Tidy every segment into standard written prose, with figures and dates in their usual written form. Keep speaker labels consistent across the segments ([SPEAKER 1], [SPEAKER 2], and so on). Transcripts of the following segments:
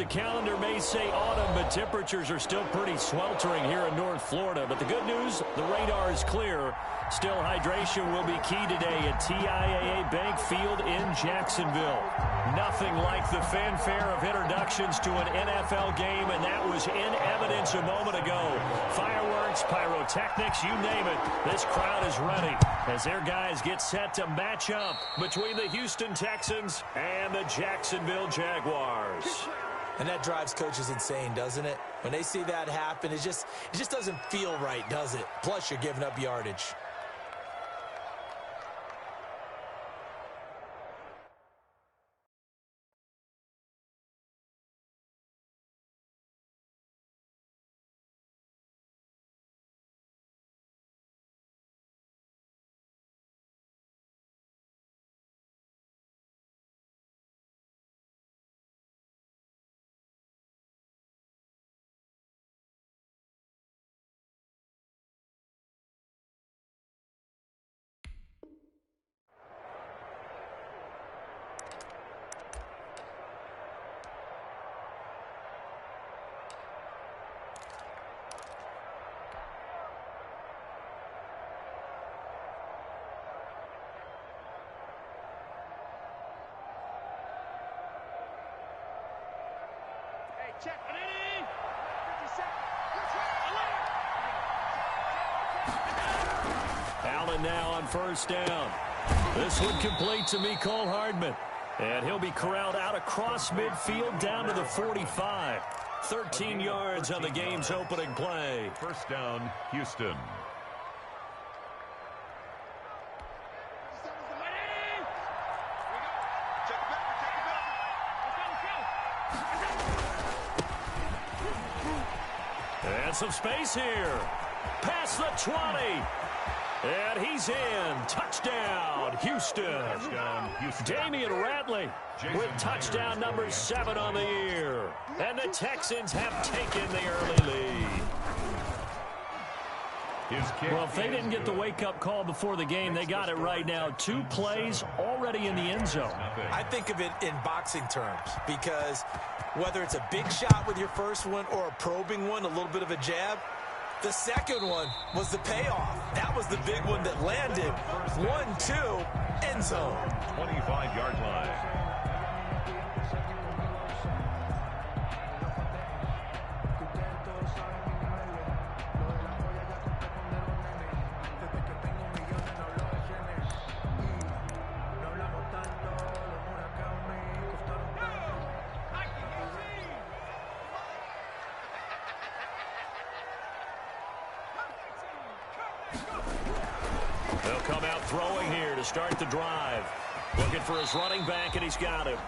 [SPEAKER 1] the calendar may say autumn, but temperatures are still pretty sweltering here in North Florida. But the good news, the radar is clear. Still, hydration will be key today at TIAA Bank Field in Jacksonville. Nothing like the fanfare of introductions to an NFL game, and that was in evidence a moment ago. Fireworks, pyrotechnics, you name it. This crowd is ready as their guys get set to match up between the Houston Texans and the Jacksonville Jaguars.
[SPEAKER 2] And that drives coaches insane, doesn't it? When they see that happen, it just doesn't feel right, does it? Plus, you're giving up yardage.
[SPEAKER 3] Check.
[SPEAKER 1] Allen now on first down. This one complete to Mecole Hardman. And he'll be corralled out across midfield down to the 45. 13 yards on the game's opening play.
[SPEAKER 4] First down, Houston.
[SPEAKER 1] And some space here. Past the 20. And he's in. Touchdown, Houston.
[SPEAKER 4] Touchdown, Houston.
[SPEAKER 1] Damian Ratley with touchdown number 7 on the year. And the Texans have taken the early lead. Well, if they didn't get the wake-up call before the game, they got it right now. 2 plays already in the end zone.
[SPEAKER 2] I think of it in boxing terms because whether it's a big shot with your first one or a probing one, a little bit of a jab, the second one was the payoff. That was the big one that landed. 1-2, end zone.
[SPEAKER 4] 25-yard line.
[SPEAKER 1] They'll come out throwing here to start the drive. Looking for his running back, and he's got him.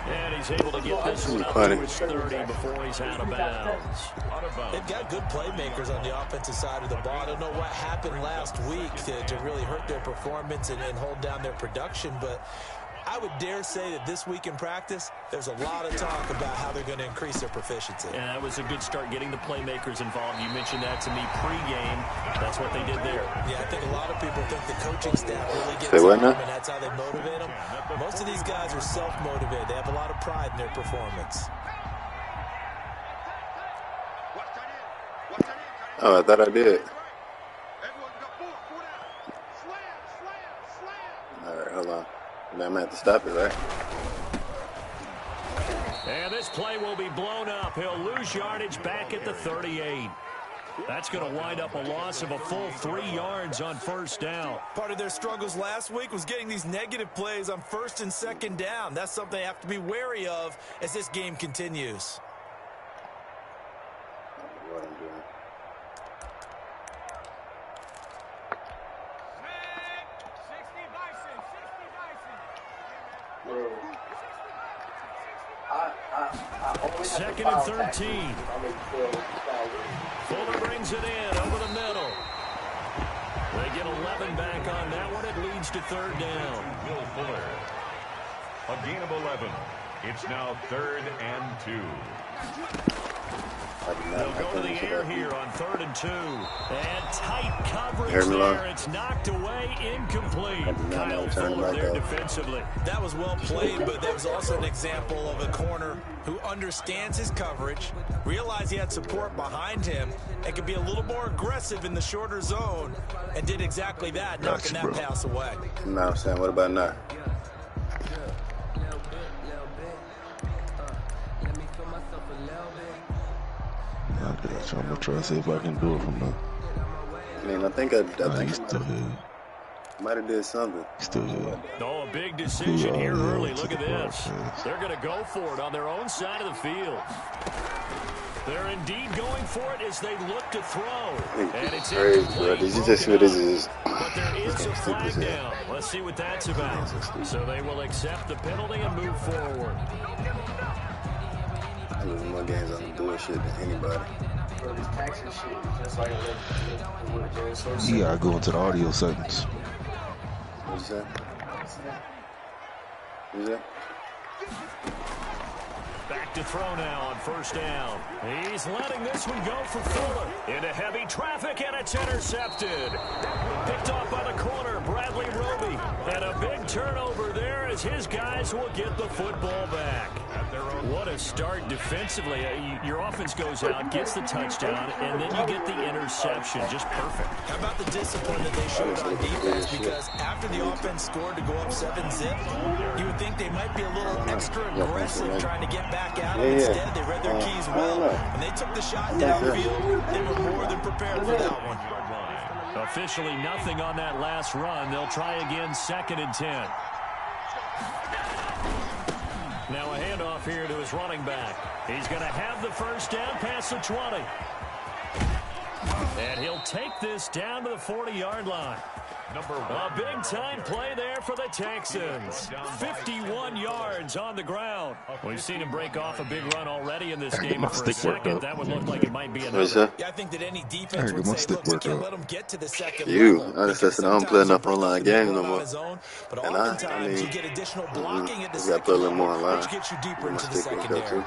[SPEAKER 1] And he's able to get this one up to his 30 before he's out of bounds.
[SPEAKER 2] They've got good playmakers on the offensive side of the ball. I don't know what happened last week to really hurt their performance and hold down their production, but I would dare say that this week in practice, there's a lot of talk about how they're going to increase their proficiency.
[SPEAKER 1] And that was a good start getting the playmakers involved. You mentioned that to me pregame. That's what they did there.
[SPEAKER 2] Yeah, I think a lot of people think the coaching staff really gets them, and that's how they motivate them. Most of these guys are self-motivated. They have a lot of pride in their performance.
[SPEAKER 5] Oh, I thought I did. All right, hold on. I'm going to have to stop it, right?
[SPEAKER 1] And this play will be blown up. He'll lose yardage back at the 38. That's going to wind up a loss of a full 3 yards on first down.
[SPEAKER 2] Part of their struggles last week was getting these negative plays on first and second down. That's something they have to be wary of as this game continues.
[SPEAKER 5] What I'm doing.
[SPEAKER 1] Second and 13. Fuller brings it in over the middle. They get 11 back on that one. It leads to third down.
[SPEAKER 4] Will Fuller. A gain of 11. It's now 3rd and 2.
[SPEAKER 1] They'll go to the air here on 3rd and 2. And tight coverage
[SPEAKER 5] Hear me,
[SPEAKER 1] there. It's knocked away, incomplete. Kyle Fuller there defensively.
[SPEAKER 2] That was well played, but that was also an example of a corner who understands his coverage, realized he had support behind him, and could be a little more aggressive in the shorter zone, and did exactly that, knocking that pass away.
[SPEAKER 5] No, I'm saying, what about now?
[SPEAKER 3] I'm gonna try to see if I can do it from there.
[SPEAKER 5] I mean, I think I
[SPEAKER 3] He's still here.
[SPEAKER 5] might have did something.
[SPEAKER 3] Still here.
[SPEAKER 1] Oh, a big decision here early. Look at this. They're going to go for it on their own side of the field. They're indeed going for it as they look to throw. And it's
[SPEAKER 5] crazy, bro. Did you just see what this is?
[SPEAKER 1] But there is a flag down. Let's see what that's about. So they will accept the penalty and move forward.
[SPEAKER 5] I lose more games on the bullshit than anybody.
[SPEAKER 3] You gotta go into the audio settings.
[SPEAKER 5] What you say? What you say?
[SPEAKER 1] Back to throw now on 1st down. He's letting this one go for Fuller. Into heavy traffic, and it's intercepted. Picked off by the corner, Bradley Roby. And a big turnover there as his guys will get the football back. What a start defensively. Your offense goes out, gets the touchdown, and then you get the interception. Just perfect.
[SPEAKER 2] How about the discipline that they showed on defense? Because after the offense scored to go up 7-zip, you would think they might be a little extra aggressive trying to get back at them. Instead, they read their keys well. When they took the shot downfield, they were more than prepared for that one.
[SPEAKER 1] Officially nothing on that last run. They'll try again, 2nd and 10. Now a handoff here to his running back. He's going to have the 1st down past the 20. And he'll take this down to the 40-yard line. A big-time play there for the Texans. 51 yards on the ground. We've seen him break off a big run already in this game. For a second, that would look like it might be another.
[SPEAKER 2] Yeah, I think that any defense would say, look, we can't let them get to the second
[SPEAKER 5] level. I just said I don't play enough online games no more.
[SPEAKER 2] But oftentimes you get additional blocking at the second
[SPEAKER 5] level,
[SPEAKER 2] which gets you deeper into the secondary.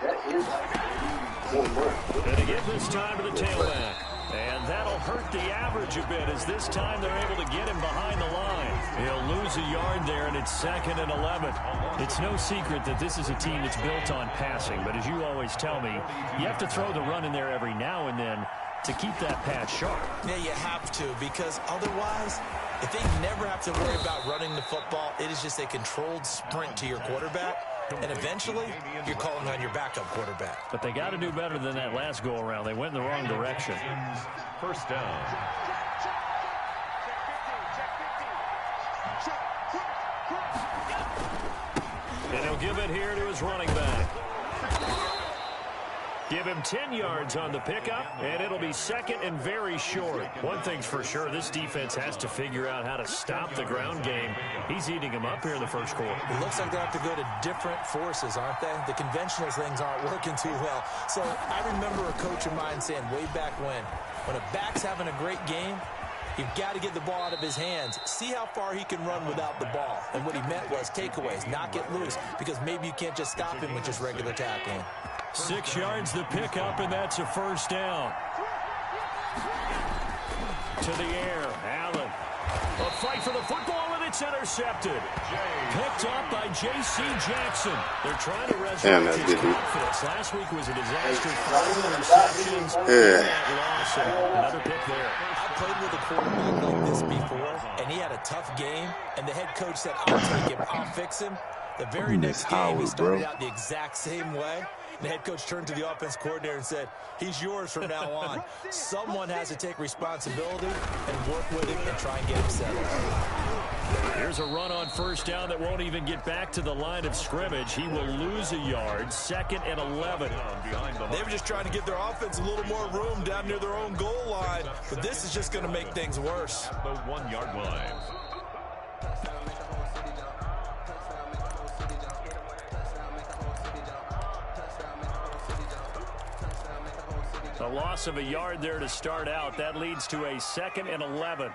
[SPEAKER 1] And to get this time to the tailback. And that'll hurt the average a bit as this time they're able to get him behind the line. He'll lose a yard there, and it's 2nd and 11. It's no secret that this is a team that's built on passing, but as you always tell me, you have to throw the run in there every now and then to keep that pass sharp.
[SPEAKER 2] Yeah, you have to, because otherwise, if they never have to worry about running the football, it is just a controlled sprint to your quarterback. And eventually, you're calling on your backup quarterback.
[SPEAKER 1] But they got to do better than that last go-around. They went in the wrong direction.
[SPEAKER 4] 1st down.
[SPEAKER 1] And he'll give it here to his running back. Give him 10 yards on the pickup, and it'll be 2nd and very short. One thing's for sure, this defense has to figure out how to stop the ground game. He's eating them up here in the 1st quarter.
[SPEAKER 2] It looks like they have to go to different forces, aren't they? The conventional things aren't working too well. So I remember a coach of mine saying way back when a back's having a great game, you've got to get the ball out of his hands. See how far he can run without the ball. And what he meant was takeaways, not get loose, because maybe you can't just stop him with just regular tackling.
[SPEAKER 1] 6 yards the pickup, and that's a 1st down. To the air, Allen. A fight for the football, and it's intercepted. Picked up by J.C. Jackson. They're trying to resurrect his confidence. Last week was a disaster. 5 interceptions. Loss, and another pick there.
[SPEAKER 2] I played with a quarterback like this before, and he had a tough game, and the head coach said, I'll take him, I'll fix him. The very next game, he started out the exact same way. The head coach turned to the offense coordinator and said, he's yours from now on. Someone has to take responsibility and work with him and try and get him settled.
[SPEAKER 1] Here's a run on 1st down that won't even get back to the line of scrimmage. He will lose a yard, 2nd and 11.
[SPEAKER 2] They were just trying to give their offense a little more room down near their own goal line, but this is just going to make things worse.
[SPEAKER 4] The 1-yard line.
[SPEAKER 1] A loss of a yard there to start out. That leads to a 2nd and 11.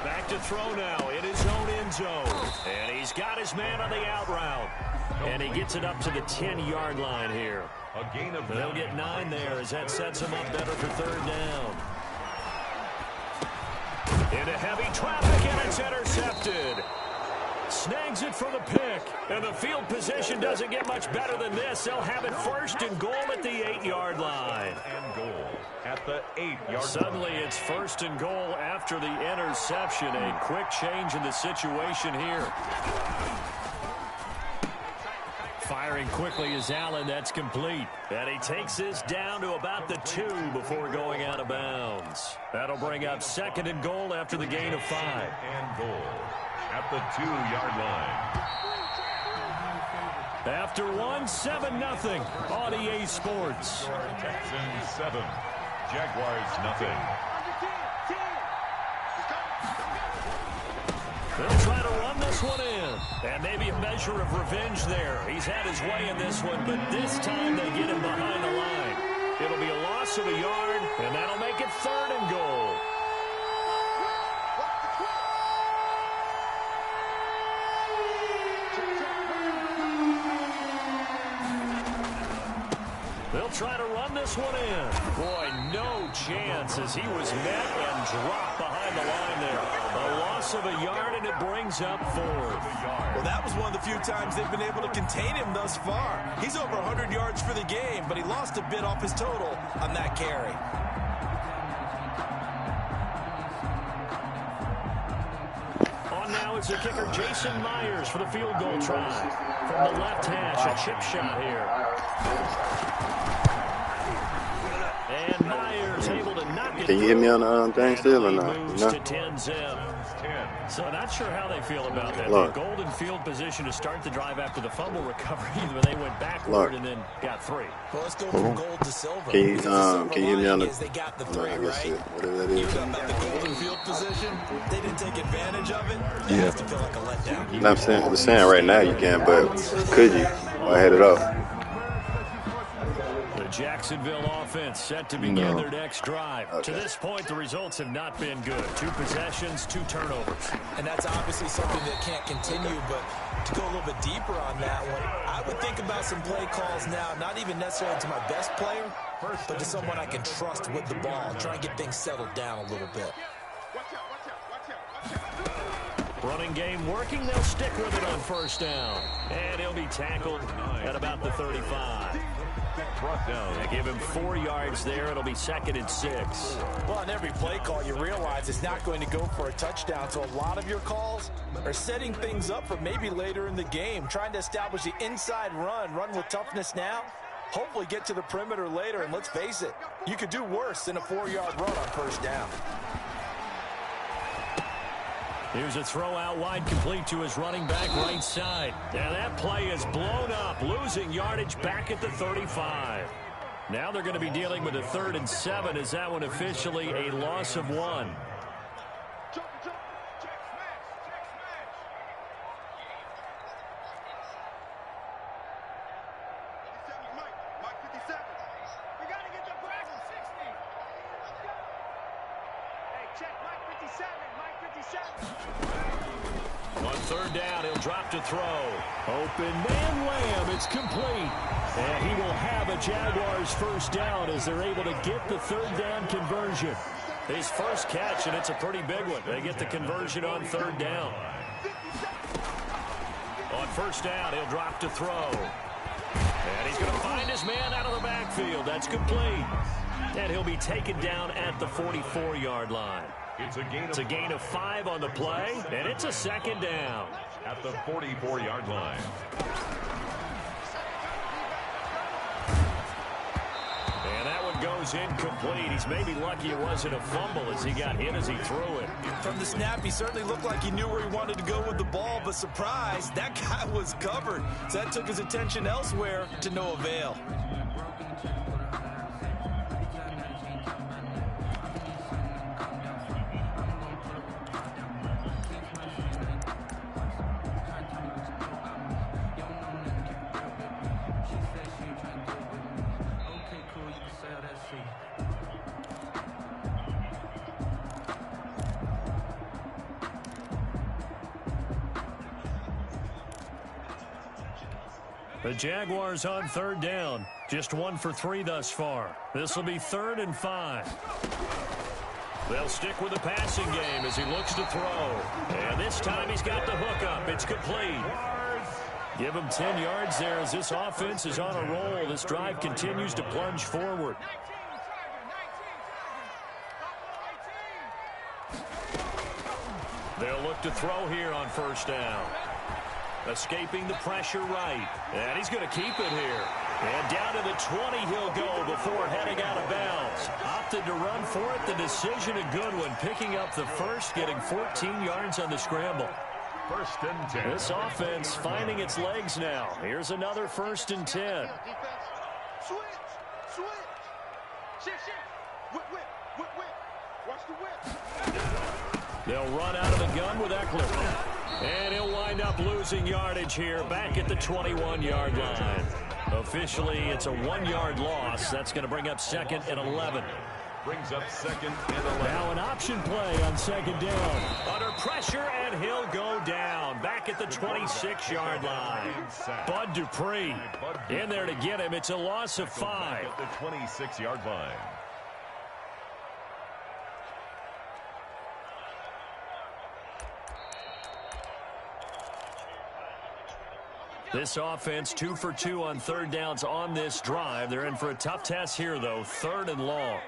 [SPEAKER 1] Back to throw now in his own end zone. And he's got his man on the out route. And he gets it up to the 10-yard line here.
[SPEAKER 4] A gain of 9.
[SPEAKER 1] They'll get 9 there as that sets him up better for third down. Into heavy traffic, and it's intercepted. Snags it for the pick. And the field position doesn't get much better than this. They'll have it first and goal at the 8-yard line.
[SPEAKER 4] And goal at the 8-yard line.
[SPEAKER 1] Suddenly it's first and goal after the interception. A quick change in the situation here. Firing quickly is Allen. That's complete. And he takes this down to about the 2 before going out of bounds. That'll bring up second and goal after the gain of 5.
[SPEAKER 4] And goal at the 2-yard line.
[SPEAKER 1] After 7-0 on EA Sports.
[SPEAKER 4] Texans 7, Jaguars nothing.
[SPEAKER 1] They'll try to run this one in. And maybe a measure of revenge there. He's had his way in this one, but this time they get him behind the line. It'll be a loss of a yard, and that'll make it third and goal. They'll try to run this one in. Boy, no chance as he was met and dropped behind the line there. A loss of a yard, and it brings up 4.
[SPEAKER 2] Well, that was one of the few times they've been able to contain him thus far. He's over 100 yards for the game, but he lost a bit off his total on that carry.
[SPEAKER 1] On now is the kicker Jason Myers for the field goal try. From the left hash, a chip shot here. And Myers able to knock it.
[SPEAKER 5] Can you hear me on the thing still or not?
[SPEAKER 1] Moves
[SPEAKER 5] No?
[SPEAKER 1] to 10-zip. So not sure how they feel about that.
[SPEAKER 5] Look.
[SPEAKER 1] The golden field position to start the drive after the fumble recovery, but they went backward and then got 3.
[SPEAKER 2] Well, let's go from gold to silver.
[SPEAKER 5] Can you hear me on the?
[SPEAKER 2] They got the
[SPEAKER 5] No,
[SPEAKER 2] 3,
[SPEAKER 5] I guess
[SPEAKER 2] right?
[SPEAKER 5] it, whatever that
[SPEAKER 2] You
[SPEAKER 5] is.
[SPEAKER 2] got about the golden field position. They didn't take advantage of it. It
[SPEAKER 3] Yeah.
[SPEAKER 2] has to feel like a letdown.
[SPEAKER 5] I'm saying right now you can, but could you? I had it off.
[SPEAKER 1] The Jacksonville offense set to begin their next drive.
[SPEAKER 5] Okay.
[SPEAKER 1] To this point, the results have not been good. 2 possessions, 2 turnovers.
[SPEAKER 2] And that's obviously something that can't continue, but to go a little bit deeper on that one, I would think about some play calls now, not even necessarily to my best player, but to someone I can trust with the ball, try and get things settled down a little bit.
[SPEAKER 1] Running game working. They'll stick with it on first down. And he'll be tackled at about the 35.
[SPEAKER 4] Brought down.
[SPEAKER 1] They give him 4 yards there. It'll be 2nd and 6.
[SPEAKER 2] Well, on every play call, you realize it's not going to go for a touchdown, so a lot of your calls are setting things up for maybe later in the game, trying to establish the inside run with toughness now, hopefully get to the perimeter later, and let's face it, you could do worse than a 4-yard run on first down.
[SPEAKER 1] Here's a throw out wide, complete to his running back right side. And that play is blown up, losing yardage back at the 35. Now they're going to be dealing with a 3rd and 7 as that one officially a loss of 1. On 3rd down, he'll drop to throw. Open man Lamb, it's complete. And he will have a Jaguars first down as they're able to get the 3rd down conversion. His first catch, and it's a pretty big one. They get the conversion on 3rd down. On first down, he'll drop to throw. And he's going to find his man out of the backfield. That's complete. And he'll be taken down at the 44-yard line.
[SPEAKER 4] It's
[SPEAKER 1] It's a gain of 5 on the play, and it's a 2nd down.
[SPEAKER 4] at the 44-yard line.
[SPEAKER 1] And that one goes incomplete. He's maybe lucky it wasn't a fumble as he got hit as he threw it.
[SPEAKER 2] From the snap, he certainly looked like he knew where he wanted to go with the ball, but surprise, that guy was covered. So that took his attention elsewhere to no avail.
[SPEAKER 1] The Jaguars on third down. Just 1 for 3 thus far. This will be 3rd and 5. They'll stick with the passing game as he looks to throw. And this time he's got the hook up. It's complete. Give him 10 yards there as this offense is on a roll. This drive continues to plunge forward. They'll look to throw here on first down. Escaping the pressure right. And he's going to keep it here. And down to the 20 he'll go before heading out of bounds. Opted to run for it. The decision a good one. Picking up the first, getting 14 yards on the scramble.
[SPEAKER 4] 1st and 10.
[SPEAKER 1] This offense finding its legs now. Here's another 1st and 10. They'll run out of the gun with Eckler. And he'll wind up losing yardage here back at the 21-yard line. Officially, it's a 1-yard loss. That's going to bring up 2nd and 11.
[SPEAKER 4] Brings up 2nd and 11.
[SPEAKER 1] Now an option play on 2nd down. Under pressure, and he'll go down. Back at the 26-yard line. Bud Dupree in there to get him. It's a loss of 5.
[SPEAKER 4] At the 26-yard line.
[SPEAKER 1] This offense 2 for 2 on 3rd downs on this drive. They're in for a tough test here, though. 3rd and long.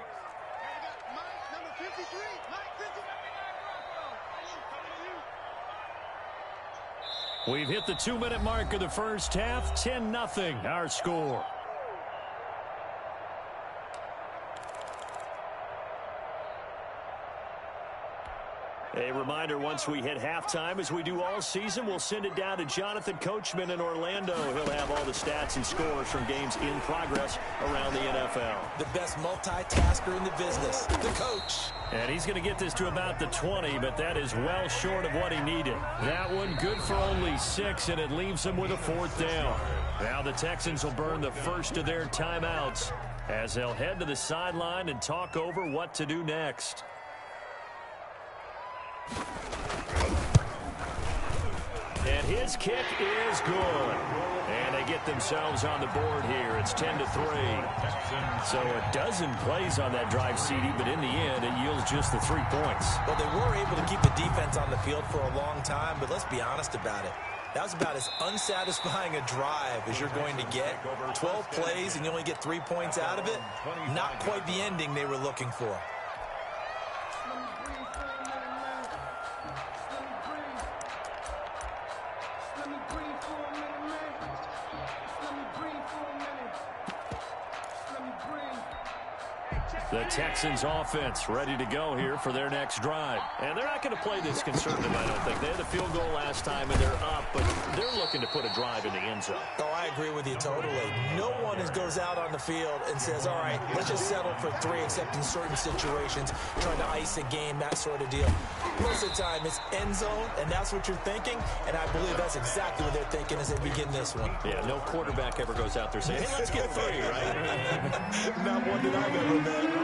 [SPEAKER 1] We've hit the 2-minute mark of the first half. 10-0 our score. A reminder, once we hit halftime, as we do all season, we'll send it down to Jonathan Coachman in Orlando. He'll have all the stats and scores from games in progress around the NFL.
[SPEAKER 2] The best multitasker in the business, the coach.
[SPEAKER 1] And he's going to get this to about the 20, but that is well short of what he needed. That one good for only 6, and it leaves him with a 4th down. Now the Texans will burn the first of their timeouts as they'll head to the sideline and talk over what to do next. And his kick is good. And they get themselves on the board here. It's 10-3. So a dozen plays on that drive, CD, but in the end, it yields just the 3 points.
[SPEAKER 2] Well, they were able to keep the defense on the field for a long time, but let's be honest about it. That was about as unsatisfying a drive as you're going to get. 12 plays and you only get 3 points out of it. Not quite the ending they were looking for.
[SPEAKER 1] The Texans offense ready to go here for their next drive. And they're not going to play this conservative, I don't think. They had a field goal last time, and they're up, but they're looking to put a drive in the end zone.
[SPEAKER 2] Oh, I agree with you totally. No one goes out on the field and says, all right, let's just settle for 3, except in certain situations, trying to ice a game, that sort of deal. Most of the time, it's end zone, and that's what you're thinking, and I believe that's exactly what they're thinking as they begin this one.
[SPEAKER 1] Yeah, no quarterback ever goes out there saying, hey, let's get 3, right?
[SPEAKER 2] Not one that I've ever met.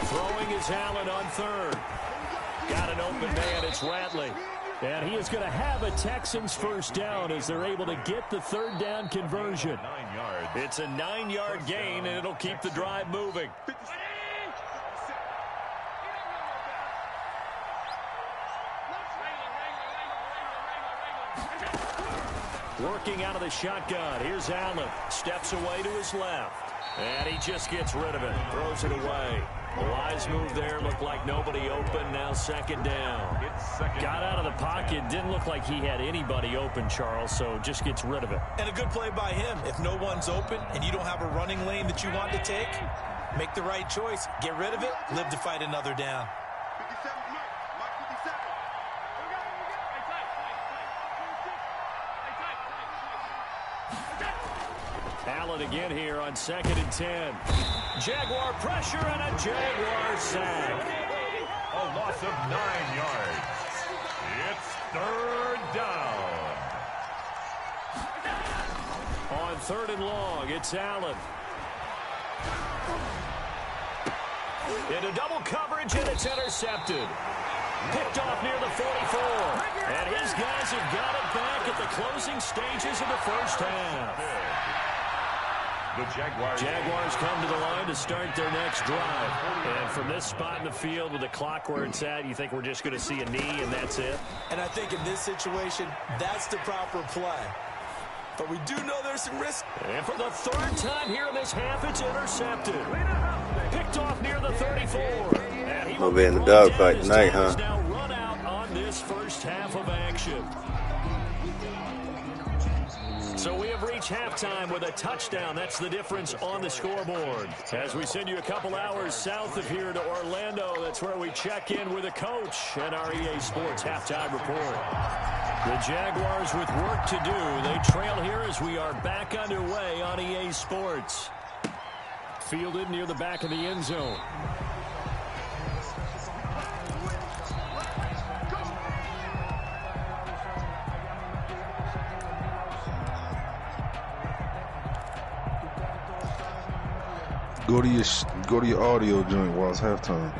[SPEAKER 1] Throwing is Allen on 3rd. Got an open man. It's Ratley. And he is going to have a Texans first down as they're able to get the 3rd down conversion.
[SPEAKER 4] 9 yards.
[SPEAKER 1] It's a 9-yard gain, and it'll keep the drive moving. Working out of the shotgun. Here's Allen. Steps away to his left. And he just gets rid of it. Throws it away. A wise move there. Looked like nobody open. Now 2nd down. Got out of the pocket. Didn't look like he had anybody open, Charles, so just gets rid of it.
[SPEAKER 2] And a good play by him. If no one's open and you don't have a running lane that you want to take, make the right choice. Get rid of it. Live to fight another down.
[SPEAKER 1] Allen again here on 2nd and 10. Jaguar pressure and a Jaguar sack.
[SPEAKER 4] A loss of 9 yards. It's 3rd down.
[SPEAKER 1] On 3rd and long, it's Allen. Into double coverage, and it's intercepted. Picked off near the 44. And his guys have got it back at the closing stages of the first half.
[SPEAKER 4] The
[SPEAKER 1] Jaguars come to the line to start their next drive. And from this spot in the field with the clock where it's at, you think we're just going to see a knee and that's it?
[SPEAKER 2] And I think in this situation, that's the proper play. But we do know there's some risk.
[SPEAKER 1] And for the third time here in this half, it's intercepted. Picked off near the 34. And he will
[SPEAKER 5] be in the dogfight tonight, huh?
[SPEAKER 1] Now run out on this first half of action. So we have reached halftime with a touchdown. That's the difference on the scoreboard. As we send you a couple hours south of here to Orlando, that's where we check in with a coach at our EA Sports Halftime Report. The Jaguars with work to do. They trail here as we are back underway on EA Sports. Fielded near the back of the end zone.
[SPEAKER 3] Go to your audio joint while it's halftime.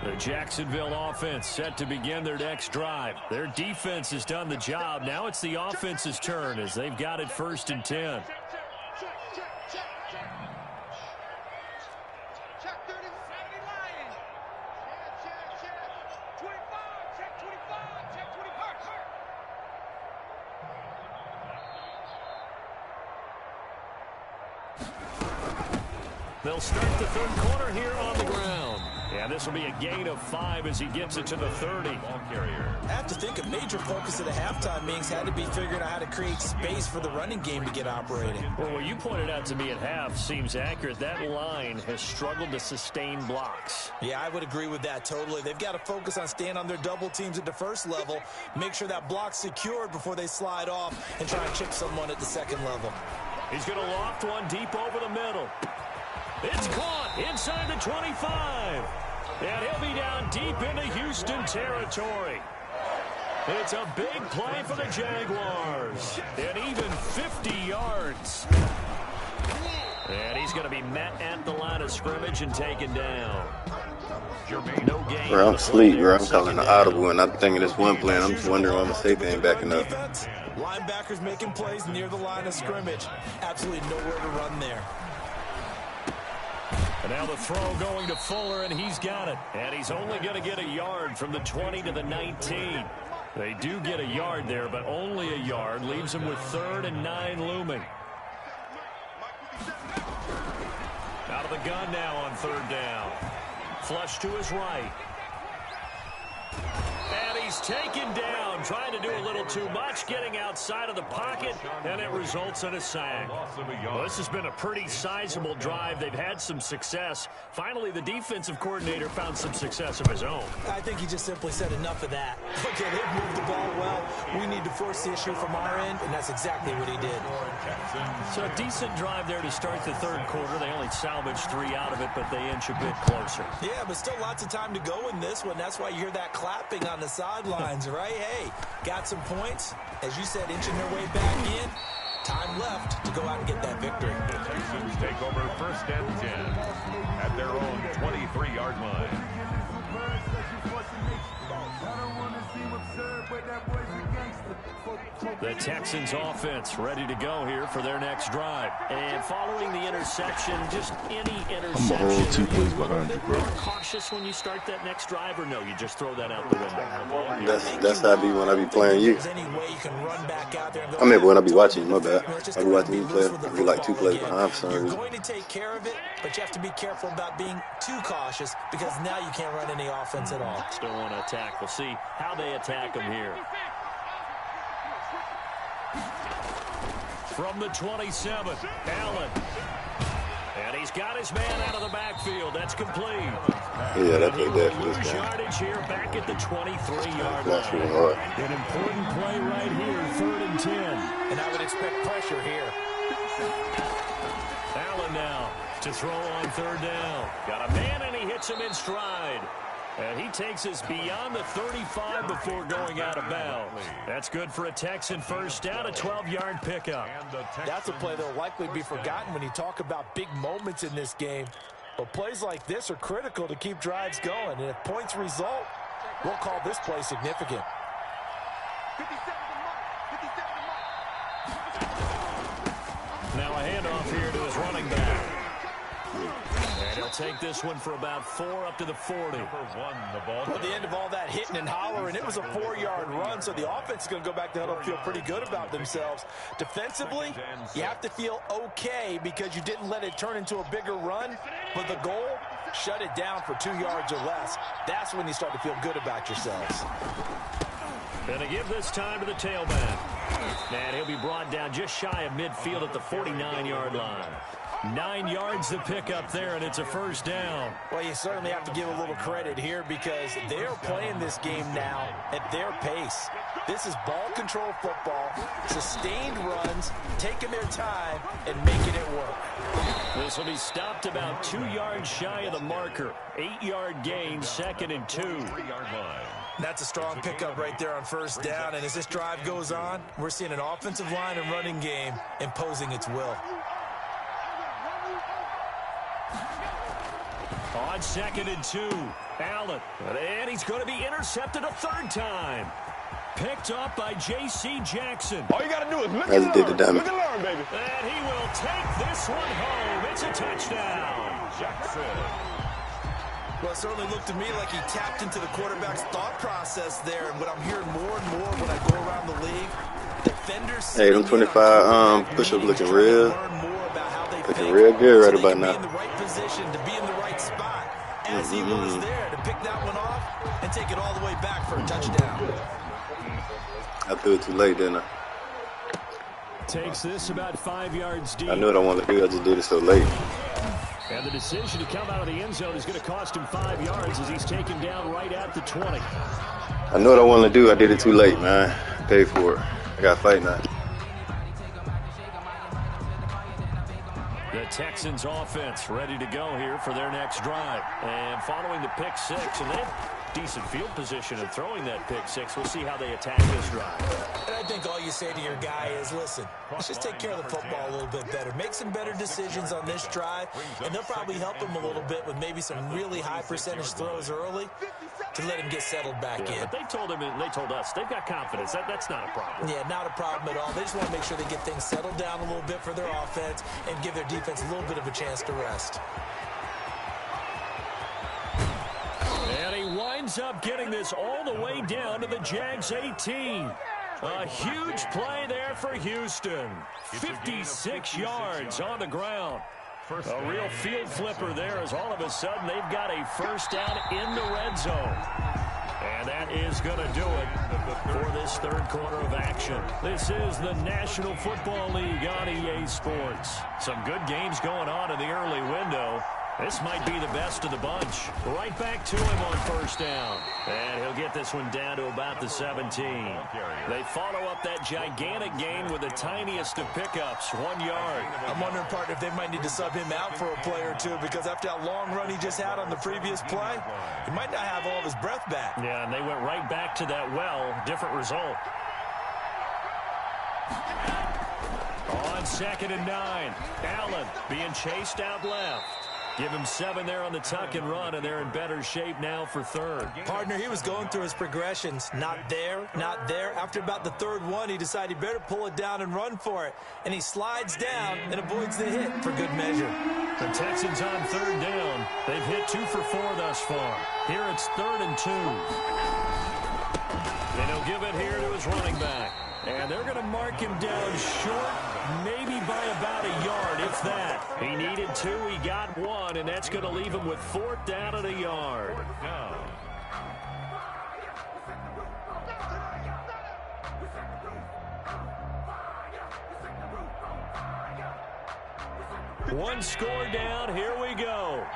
[SPEAKER 1] The Jacksonville offense set to begin their next drive. Their defense has done the job. Now it's the offense's turn as they've got it 1st and 10. They'll start the third quarter here on the ground. And this will be a gain of 5 as he gets it to the 30.
[SPEAKER 2] I have to think a major focus of the halftime meetings had to be figuring out how to create space for the running game to get operating.
[SPEAKER 1] Well, what you pointed out to me at half seems accurate. That line has struggled to sustain blocks.
[SPEAKER 2] Yeah, I would agree with that totally. They've got to focus on staying on their double teams at the first level, make sure that block's secured before they slide off and try and chip someone at the second level.
[SPEAKER 1] He's going to loft one deep over the middle. It's caught inside the 25. And he'll be down deep into Houston territory. It's a big play for the Jaguars. And even 50 yards. And he's going to be met at the line of scrimmage and taken down. No gain.
[SPEAKER 5] Bro, I'm asleep, bro. I'm calling the audible, and I'm thinking this one play. I'm just wondering why my safety ain't backing up.
[SPEAKER 2] Linebackers making plays near the line of scrimmage. Absolutely nowhere to run there.
[SPEAKER 1] And now the throw going to Fuller, and he's got it. And he's only going to get a yard from the 20 to the 19. They do get a yard there, but only a yard. Leaves them with 3rd and 9 looming. Out of the gun now on 3rd down. Flush to his right. And he's taken down, trying to do a little too much, getting outside of the pocket, and it results in a sack. Well, this has been a pretty sizable drive. They've had some success. Finally, the defensive coordinator found some success of his own.
[SPEAKER 2] I think he just simply said enough of that. Okay, they've moved the ball well. We need to force the issue from our end, and that's exactly what he did.
[SPEAKER 1] So a decent drive there to start the third quarter. They only salvaged 3 out of it, but they inch a bit closer.
[SPEAKER 2] Yeah, but still lots of time to go in this one. That's why you hear that clapping on the sidelines, right? Hey, got some points. As you said, inching their way back in. Time left to go out and get that victory.
[SPEAKER 4] The Texans take over 1st and 10 at their own 23-yard line.
[SPEAKER 1] The Texans offense ready to go here for their next drive. And following the interception, just any interception.
[SPEAKER 3] I'm a whole 2 plays behind you, bro.
[SPEAKER 1] Cautious when you start that next drive, or no, you just throw that out the window?
[SPEAKER 5] That's how I be when I be playing you.
[SPEAKER 2] Any way you can run back out there and go,
[SPEAKER 5] I mean, when I be watching you, my bad. I be watching you play. I be like 2 plays behind for some
[SPEAKER 2] You're
[SPEAKER 5] reason.
[SPEAKER 2] going to take care of it, but you have to be careful about being too cautious because now you can't run any offense at all.
[SPEAKER 1] Still want to attack. We'll see how they attack them here. From the 27, Allen. And he's got his man out of the backfield. That's complete.
[SPEAKER 5] Yeah, that's what that
[SPEAKER 1] Lose
[SPEAKER 5] is.
[SPEAKER 1] yardage here back at the 23-yard
[SPEAKER 5] That's really
[SPEAKER 1] line.
[SPEAKER 5] hard.
[SPEAKER 1] An important play right here, 3rd and 10.
[SPEAKER 2] And I would expect pressure here.
[SPEAKER 1] Allen now to throw on 3rd down. Got a man, and he hits him in stride. And he takes us beyond the 35 before going out of bounds. That's good for a Texan first down, a 12-yard pickup.
[SPEAKER 2] That's a play that will likely be forgotten when you talk about big moments in this game. But plays like this are critical to keep drives going. And if points result, We'll call this play significant.
[SPEAKER 1] Now a handoff here to his running back. And he'll take this one for about 4 up to the 40.
[SPEAKER 2] At the end of all that hitting and hollering, it was a 4-yard run, so the offense is going to go back to huddle and feel pretty good about themselves. Defensively, you have to feel okay because you didn't let it turn into a bigger run, but the goal, shut it down for 2 yards or less. That's when you start to feel good about yourselves.
[SPEAKER 1] Going to give this time to the tailback. And he'll be brought down just shy of midfield at the 49-yard line. 9 yards to pick up there, and it's a first down.
[SPEAKER 2] Well, you certainly have to give a little credit here because they're playing this game now at their pace. This is ball control football, sustained runs, taking their time, and making it work.
[SPEAKER 1] This will be stopped about 2 yards shy of the marker. 8-yard gain, 2nd and 2.
[SPEAKER 4] 3-yard line.
[SPEAKER 2] That's a strong pickup right there on first down, and as this drive goes on, we're seeing an offensive line and running game imposing its will.
[SPEAKER 1] On 2nd and 2, Allen. And he's going to be intercepted a 3rd time. Picked up by J.C. Jackson.
[SPEAKER 6] All you got to do is look and learn. Look and learn, baby.
[SPEAKER 1] And he will take this one home. It's a touchdown.
[SPEAKER 4] Jackson.
[SPEAKER 2] Well, it certainly looked to me like he tapped into the quarterback's thought process there. And what I'm hearing more and more when I go around the league, defenders...
[SPEAKER 5] Hey, them 25 push-ups looking real good right about now.
[SPEAKER 2] To be in the right position, to be in the right spot, as he was there to pick that one off and take it all the way back for a touchdown.
[SPEAKER 5] I threw it too late, didn't I?
[SPEAKER 1] Takes this about 5 yards deep.
[SPEAKER 5] I knew what I wanted to do. I just did it so late.
[SPEAKER 1] And the decision to come out of the end zone is going to cost him 5 yards as he's taken down right at the 20.
[SPEAKER 5] I know what I wanted to do. I did it too late, man. Paid for it. I got to fight now.
[SPEAKER 1] The Texans offense ready to go here for their next drive. And following the pick 6, and they have decent field position in throwing that pick 6. We'll see how they attack this drive.
[SPEAKER 2] And I think all you say to your guy is, listen, let's just take care of the football a little bit better. Make some better decisions on this drive, and they'll probably help him a little bit with maybe some really high percentage throws early to let him get settled back in.
[SPEAKER 1] But they told him, and they told us, they've got confidence. That's not a problem.
[SPEAKER 2] Yeah, not a problem at all. They just want to make sure they get things settled down a little bit for their offense and give their defense a little bit of a chance to rest.
[SPEAKER 1] And he winds up getting this all the way down to the Jags 18. A huge play there for Houston. 56 yards on the ground. A real field flipper there as all of a sudden they've got a first down in the red zone. And that is going to do it for this third quarter of action. This is the National Football League on EA Sports. Some good games going on in the early window. This might be the best of the bunch. Right back to him on first down. And he'll get this one down to about the 17. They follow up that gigantic gain with the tiniest of pickups, 1 yard.
[SPEAKER 2] I'm wondering, partner, if they might need to sub him out for a play or two because after that long run he just had on the previous play, he might not have all of his breath back.
[SPEAKER 1] Yeah, and they went right back to that different result. On 2nd and 9, Allen being chased out left. Give him 7 there on the tuck and run, and they're in better shape now for third.
[SPEAKER 2] Partner, he was going through his progressions. Not there, not there. After about the third one, he decided he better pull it down and run for it. And he slides down and avoids the hit for good measure.
[SPEAKER 1] The Texans on third down. They've hit 2 for 4 thus far. Here it's 3rd and 2. And he'll give it here to his running back. And they're going to mark him down short, maybe by about a yard, if that. He needed 2, he got 1, and that's going to leave him with 4th down at a yard. One score down, here we go.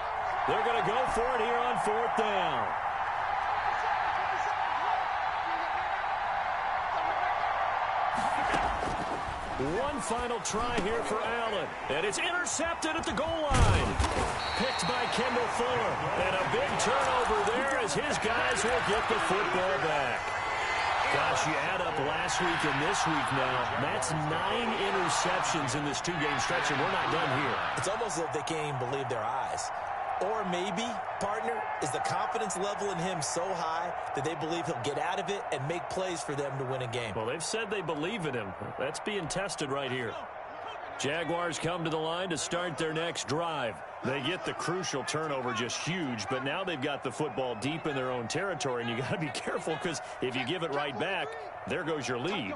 [SPEAKER 1] They're going to go for it here on 4th down. One final try here for Allen. And it's intercepted at the goal line. Picked by Kendall Fuller. And a big turnover there as his guys will get the football back. Gosh, you add up last week and this week now. That's 9 interceptions in this 2-game stretch, and we're not done here.
[SPEAKER 2] It's almost as if they can't even believe their eyes. Or maybe, partner, is the confidence level in him so high that they believe he'll get out of it and make plays for them to win a game.
[SPEAKER 1] Well, they've said they believe in him. That's being tested right here. Jaguars come to the line to start their next drive. They get the crucial turnover, just huge, but now they've got the football deep in their own territory, and you got to be careful because if you give it right back, there goes your lead.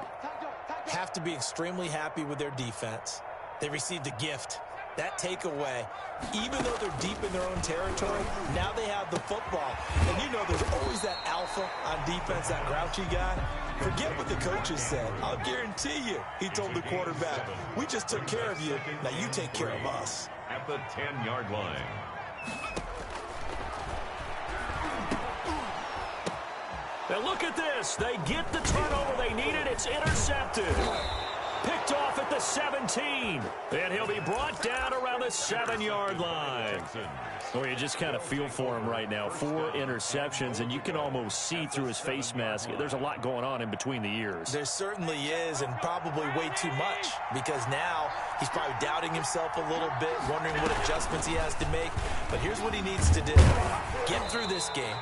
[SPEAKER 2] Have to be extremely happy with their defense. They received a gift. That takeaway, even though they're deep in their own territory, now they have the football. And you know there's always that alpha on defense, that grouchy guy. Forget what the coaches said. I'll guarantee you, he told the quarterback, we just took care of you. Now you take care of us.
[SPEAKER 4] At the 10-yard line.
[SPEAKER 1] Now look at this. They get the turnover they needed. It's intercepted. Picked off at the 17. And he'll be brought down around the 7-yard line. Well, you just kind of feel for him right now. 4 interceptions, and you can almost see through his face mask. There's a lot going on in between the ears.
[SPEAKER 2] There certainly is, and probably way too much, because now he's probably doubting himself a little bit, wondering what adjustments he has to make. But here's what he needs to do. Get through this game.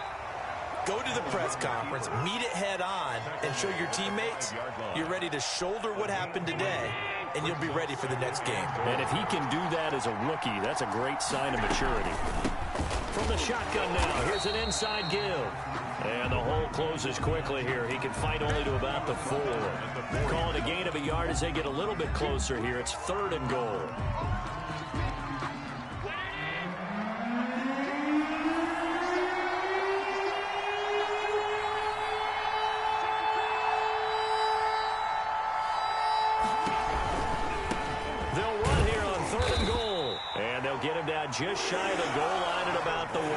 [SPEAKER 2] Go to the press conference, meet it head on, and show your teammates you're ready to shoulder what happened today, and you'll be ready for the next game.
[SPEAKER 1] And if he can do that as a rookie, that's a great sign of maturity. From the shotgun now, here's an inside give. And the hole closes quickly here. He can fight only to about the 4. Call it a gain of a yard as they get a little bit closer here. It's 3rd and goal. Get him down just shy of the goal line at about the 1.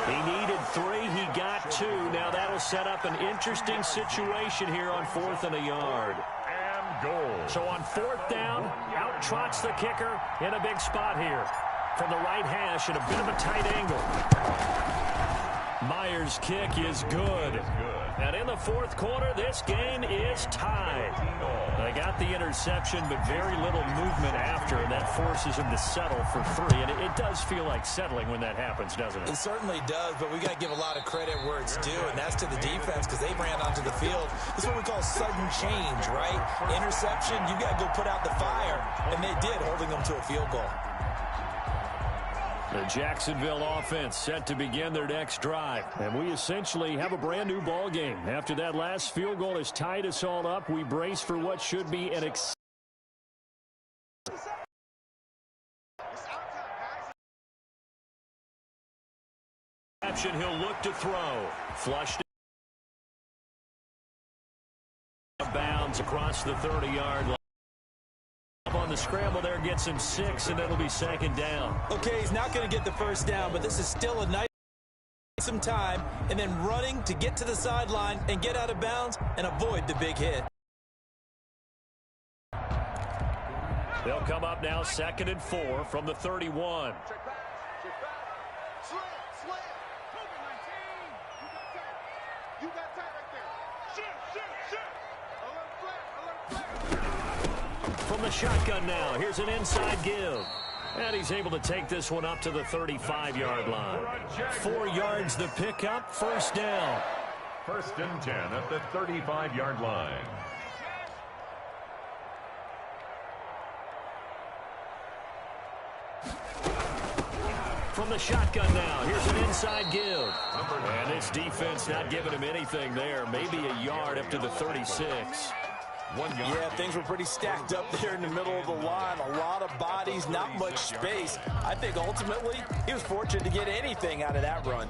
[SPEAKER 1] He needed 3. He got 2. Now that'll set up an interesting situation here on 4th and a yard.
[SPEAKER 4] And goal.
[SPEAKER 1] So on 4th down, out trots the kicker in a big spot here. From the right hash at a bit of a tight angle. Myers' kick is good. And in the 4th quarter, this game is tied. They got the interception, but very little movement after, and that forces him to settle for 3. And it does feel like settling when that happens, doesn't it?
[SPEAKER 2] It certainly does, but we got to give a lot of credit where it's due, and that's to the defense because they ran onto the field. This is what we call sudden change, right? Interception, you got to go put out the fire, and they did, holding them to a field goal.
[SPEAKER 1] The Jacksonville offense set to begin their next drive. And we essentially have a brand new ball game. After that last field goal has tied us all up, we brace for what should be an exception. He'll look to throw. Flushed out of bounds across the 30-yard line. On the scramble there, gets him 6, and it'll be 2nd down.
[SPEAKER 2] Okay, he's not going to get the first down, but this is still a nice some time, and then running to get to the sideline and get out of bounds and avoid the big hit.
[SPEAKER 1] They'll come up now 2nd and 4 from the 31. From the shotgun now, here's an inside give. And he's able to take this one up to the 35-yard line. 4 yards the pickup, 1st down.
[SPEAKER 4] 1st and 10 at the 35-yard line.
[SPEAKER 1] From the shotgun now, here's an inside give. And this defense not giving him anything there. Maybe a yard up to the 36.
[SPEAKER 4] 1 yard.
[SPEAKER 2] Yeah, things were pretty stacked up there in the middle of the line. A lot of bodies, not much space. I think ultimately he was fortunate to get anything out of that run.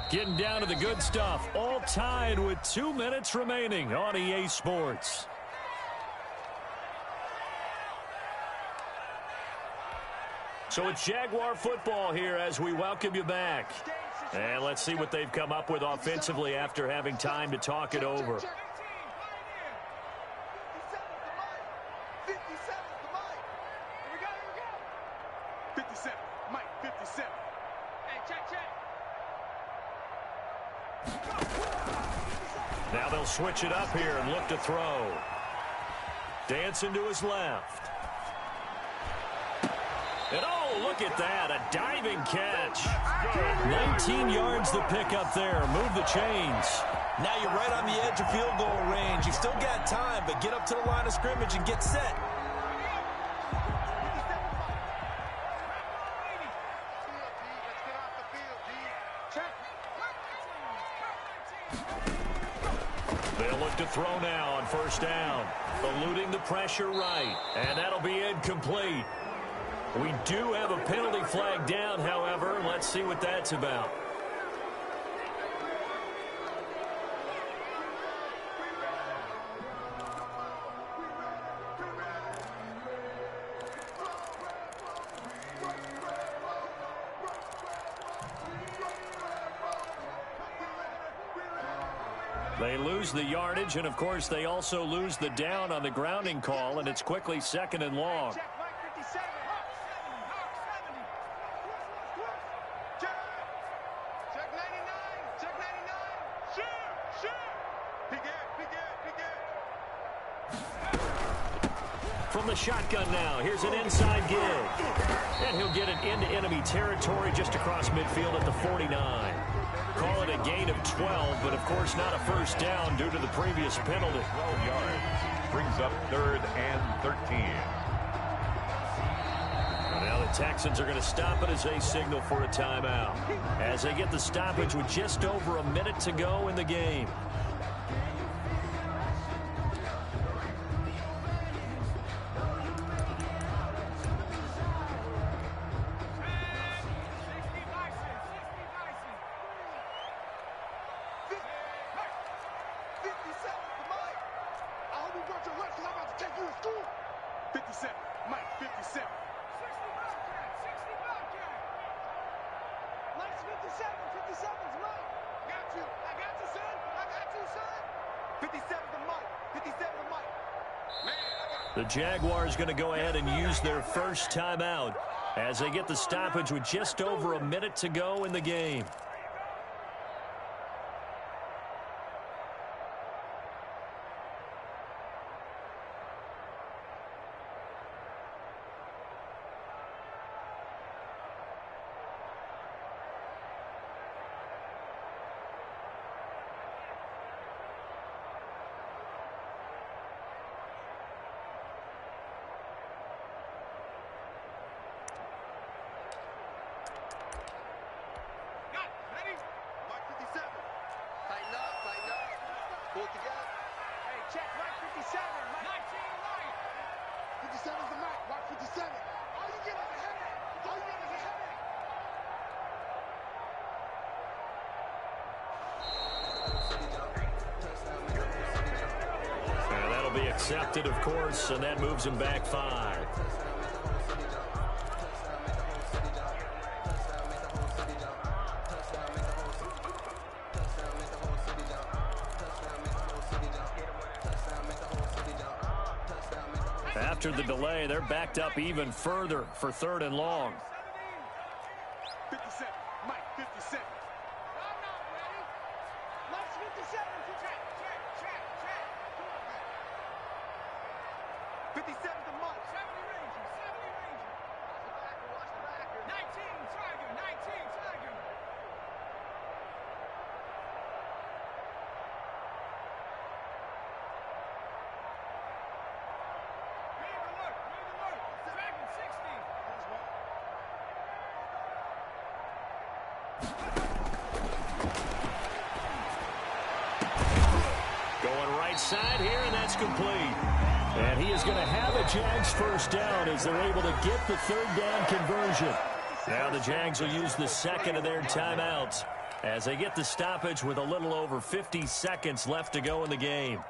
[SPEAKER 1] Getting down to the good stuff. All tied with 2 minutes remaining on EA Sports. So it's Jaguar football here as we welcome you back. And let's see what they've come up with offensively after having time to talk it over. Now they'll switch it up here and look to throw. Dancing to his left. And oh, look at that, a diving catch. 19 yards to pick up there. Move the chains.
[SPEAKER 2] Now you're right on the edge of field goal range. You've still got time, but get up to the line of scrimmage and get set.
[SPEAKER 1] They'll look to throw now on first down. Eluding the pressure right. And that'll be incomplete. We do have a penalty flag down, however. Let's see what that's about. They lose the yardage, and, of course, they also lose the down on the grounding call, and it's quickly 2nd and long. From the shotgun now, here's an inside gig. And he'll get it into enemy territory just across midfield at the 49. Call it a gain of 12, but of course not a first down due to the previous penalty.
[SPEAKER 4] 12 yards. Brings up 3rd and 13.
[SPEAKER 1] Now the Texans are going to stop it as they signal for a timeout. As they get the stoppage with just over a minute to go in the game. The Jaguars going to go ahead and use their first timeout as they get the stoppage with just over a minute to go in the game. Be accepted, of course, and that moves him back 5. After the delay, they're backed up even further for 3rd and long.
[SPEAKER 6] 57, Mike, 57. I'm not ready. Let's 57. Check. 57 to Mike. 70 Ranger. Watch the back here. 19 Tiger. Read the look. Dragon 60.
[SPEAKER 1] Going right side here, and that's complete. And he is going to have a Jags first down as they're able to get the 3rd down conversion. Now the Jags will use the 2nd of their timeouts as they get the stoppage with a little over 50 seconds left to go in the game.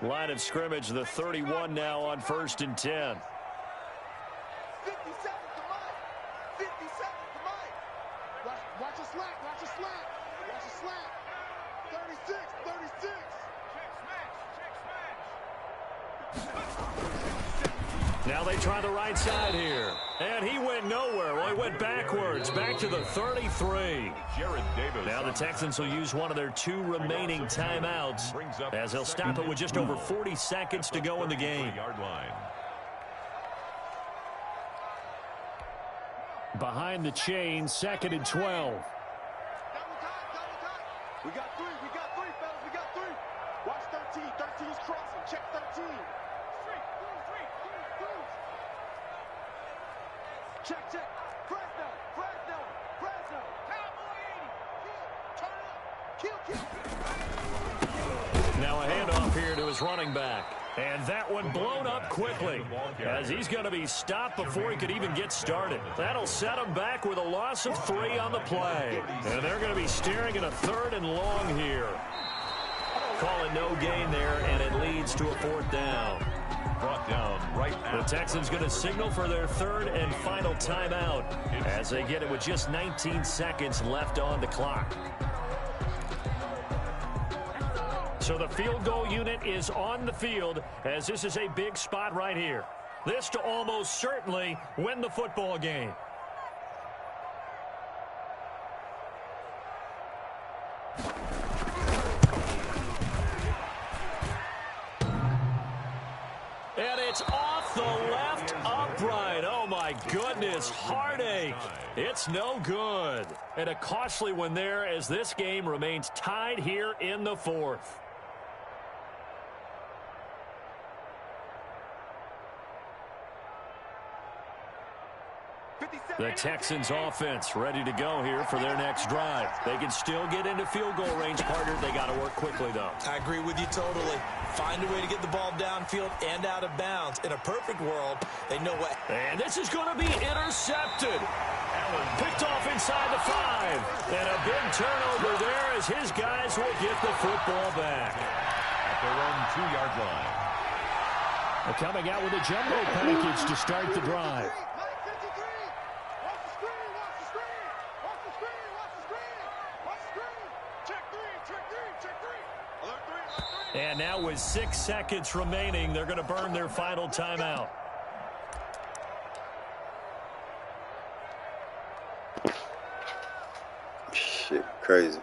[SPEAKER 1] Line of scrimmage, the 31 now on 1st and 10.
[SPEAKER 6] 57 to Mike. 57 to Mike. Watch a slant. 36.
[SPEAKER 1] Now they try the right side here. And he went nowhere. Well, he went backwards, back to the 33. Now the Texans will use one of their 2 remaining timeouts as they'll stop it with just over 40 seconds to go in the game. Behind the chain, 2nd and 12.
[SPEAKER 6] We got 3, fellas, we got 3. Watch 13, 13's crossing, check 13. Check. Fresno. Cowboy 80. Turn up. Kill.
[SPEAKER 1] Now a handoff here to his running back. And that one blown up quickly as he's going to be stopped before he could even get started. That'll set him back with a loss of 3 on the play. And they're going to be staring at a 3rd and long here. Calling no gain there, and it leads to a 4th down.
[SPEAKER 4] Brought down right
[SPEAKER 1] The Texans going to signal for their 3rd and final timeout as they get it with just 19 seconds left on the clock. So the field goal unit is on the field as this is a big spot right here. This to almost certainly win the football game. And it's off the left upright. Oh, my goodness. Heartache. It's no good. And a costly one there as this game remains tied here in the 4th. The Texans offense ready to go here for their next drive. They can still get into field goal range, partner. They got to work quickly, though.
[SPEAKER 2] I agree with you totally. Find a way to get the ball downfield and out of bounds. In a perfect world, they know what.
[SPEAKER 1] And this is going to be intercepted. Picked off inside the 5. And a big turnover there as his guys will get the football back.
[SPEAKER 4] At their own 2-yard line.
[SPEAKER 1] Well, coming out with a jumbo package to start the drive. And now with 6 seconds remaining, they're going to burn their final timeout.
[SPEAKER 5] Shit, crazy.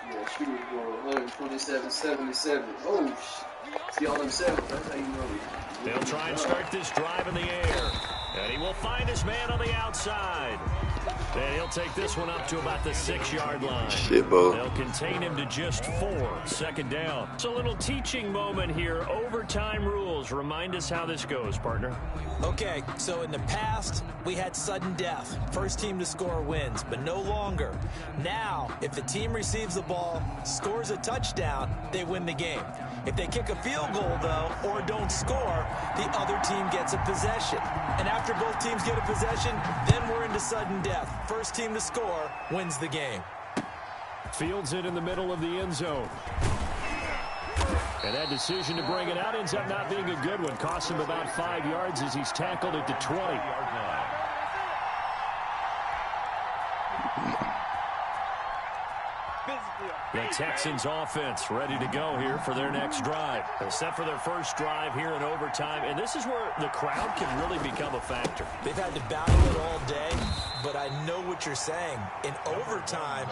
[SPEAKER 7] Yeah, she was going 127.77. Oh, shit. See all them sevens, that's how you know it.
[SPEAKER 1] They'll try and start this drive in the air. And he will find his man on the outside. And he'll take this one up to about the 6-yard line.
[SPEAKER 5] Shit, Bo.
[SPEAKER 1] They'll contain him to just 4. 2nd down. It's a little teaching moment here. Overtime rules. Remind us how this goes, partner.
[SPEAKER 2] Okay, so in the past, we had sudden death. First team to score wins, but no longer. Now, if the team receives the ball, scores a touchdown, they win the game. If they kick a field goal, though, or don't score, the other team gets a possession. And after both teams get a possession, then we're into sudden death. First team to score wins the game.
[SPEAKER 1] Fields it in the middle of the end zone. And that decision to bring it out ends up not being a good one. Costs him about 5 yards as he's tackled at the 20. The Texans offense ready to go here for their next drive. They're set for their first drive here in overtime, and this is where the crowd can really become a factor.
[SPEAKER 2] They've had to battle it all day, but I know what you're saying. In overtime,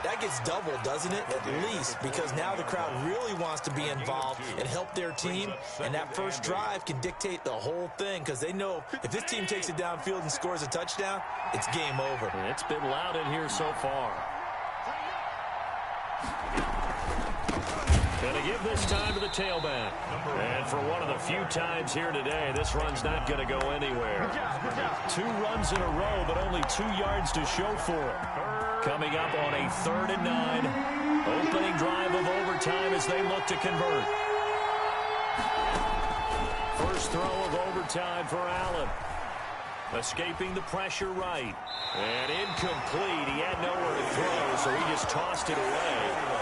[SPEAKER 2] that gets doubled, doesn't it? At least, because now the crowd really wants to be involved and help their team, and that first drive can dictate the whole thing because they know if this team takes it downfield and scores a touchdown, it's game over.
[SPEAKER 1] And it's been loud in here so far. Going to give this time to the tailback. And for one of the few times here today, this run's not going to go anywhere. 2 runs in a row, but only 2 yards to show for it. Coming up on a 3rd and 9. Opening drive of overtime as they look to convert. First throw of overtime for Allen. Escaping the pressure right. And incomplete. He had nowhere to throw, so he just tossed it away.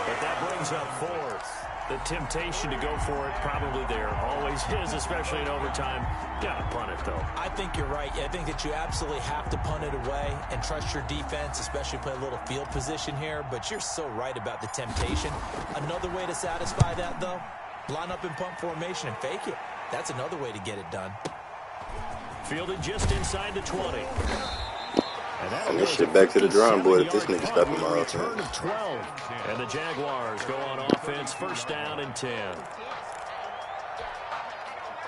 [SPEAKER 1] But that brings up 4th. The temptation to go for it probably there. Always is, especially in overtime. Got to punt it, though.
[SPEAKER 2] I think you're right. I think that you absolutely have to punt it away and trust your defense, especially play a little field position here. But you're so right about the temptation. Another way to satisfy that, though, line up in punt formation and fake it. That's another way to get it done.
[SPEAKER 1] Fielded just inside the 20.
[SPEAKER 5] And this shit back to the drawing board if this nigga stopping my offense.
[SPEAKER 1] 12. And the Jaguars go on offense, first down and 10.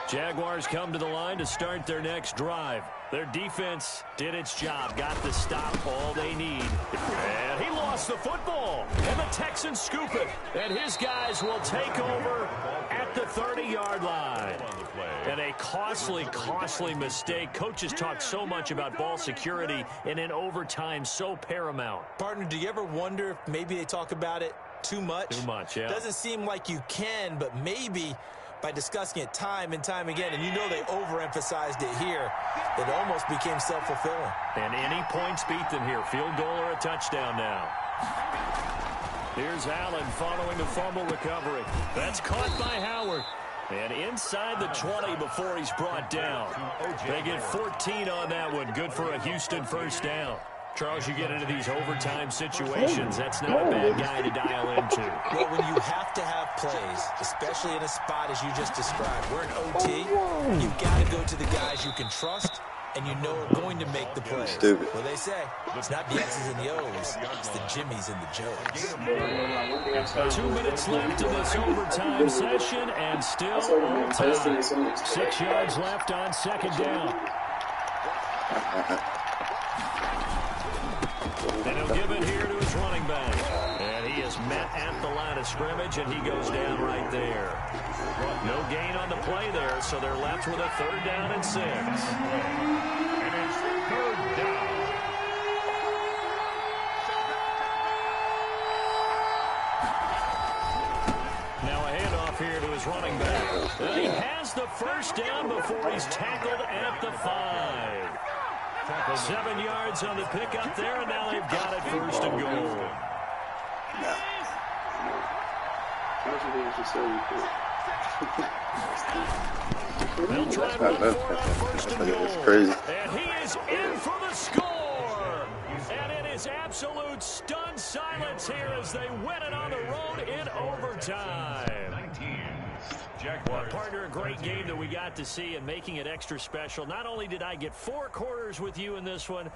[SPEAKER 1] Jaguars come to the line to start their next drive. Their defense did its job, got the stop, all they need. And he lost the football. And the Texans scoop it. And his guys will take over at the 30-yard line. And a costly, costly mistake. Coaches talk so much about ball security, and in overtime, so paramount.
[SPEAKER 2] Partner, do you ever wonder if maybe they talk about it too much?
[SPEAKER 1] Too much, yeah.
[SPEAKER 2] Doesn't seem like you can, but maybe by discussing it time and time again, and you know they overemphasized it here, it almost became self-fulfilling.
[SPEAKER 1] And any points beat them here. Field goal or a touchdown now. Here's Allen following the fumble recovery. That's caught by Howard. And inside the 20 before he's brought down. They get 14 on that one. Good for a Houston first down. Charles, you get into these overtime situations. That's not a bad guy to dial into.
[SPEAKER 2] Well, when you have to have plays, especially in a spot as you just described, we're in OT, you've got to go to the guys you can trust and you know are going to make the plays.
[SPEAKER 5] Stupid.
[SPEAKER 2] Well, they say it's not the X's and the O's, it's the Jimmies and the Joes.
[SPEAKER 1] 2 minutes left in this overtime session, and still all time. 6 yards left on second down. And he'll give it here to his running back. And he is met at the line of scrimmage, and he goes down right there. No gain on the play there, so they're left with a third down and 6.
[SPEAKER 4] And it's third down.
[SPEAKER 1] Now a handoff here to his running back. And he has the first down before he's tackled at the 5. 7 yards on the pickup there, and now they've got it first and goal. They'll try and run for it on first and goal.
[SPEAKER 5] That's crazy.
[SPEAKER 1] And he is in for the score. And it is absolute stunned silence here as they win it on the road in overtime.
[SPEAKER 4] 19.
[SPEAKER 1] Well, partner, a great game that we got to see, and making it extra special. Not only did I get 4 quarters with you in this one,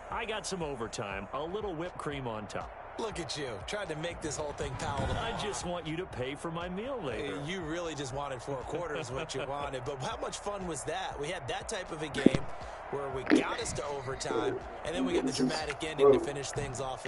[SPEAKER 1] I got some overtime, a little whipped cream on top.
[SPEAKER 2] Look at you, trying to make this whole thing palatable.
[SPEAKER 1] I just want you to pay for my meal later.
[SPEAKER 2] You really just wanted 4 quarters, what you wanted. But how much fun was that? We had that type of a game where we got us to overtime, and then we get the dramatic ending to finish things off.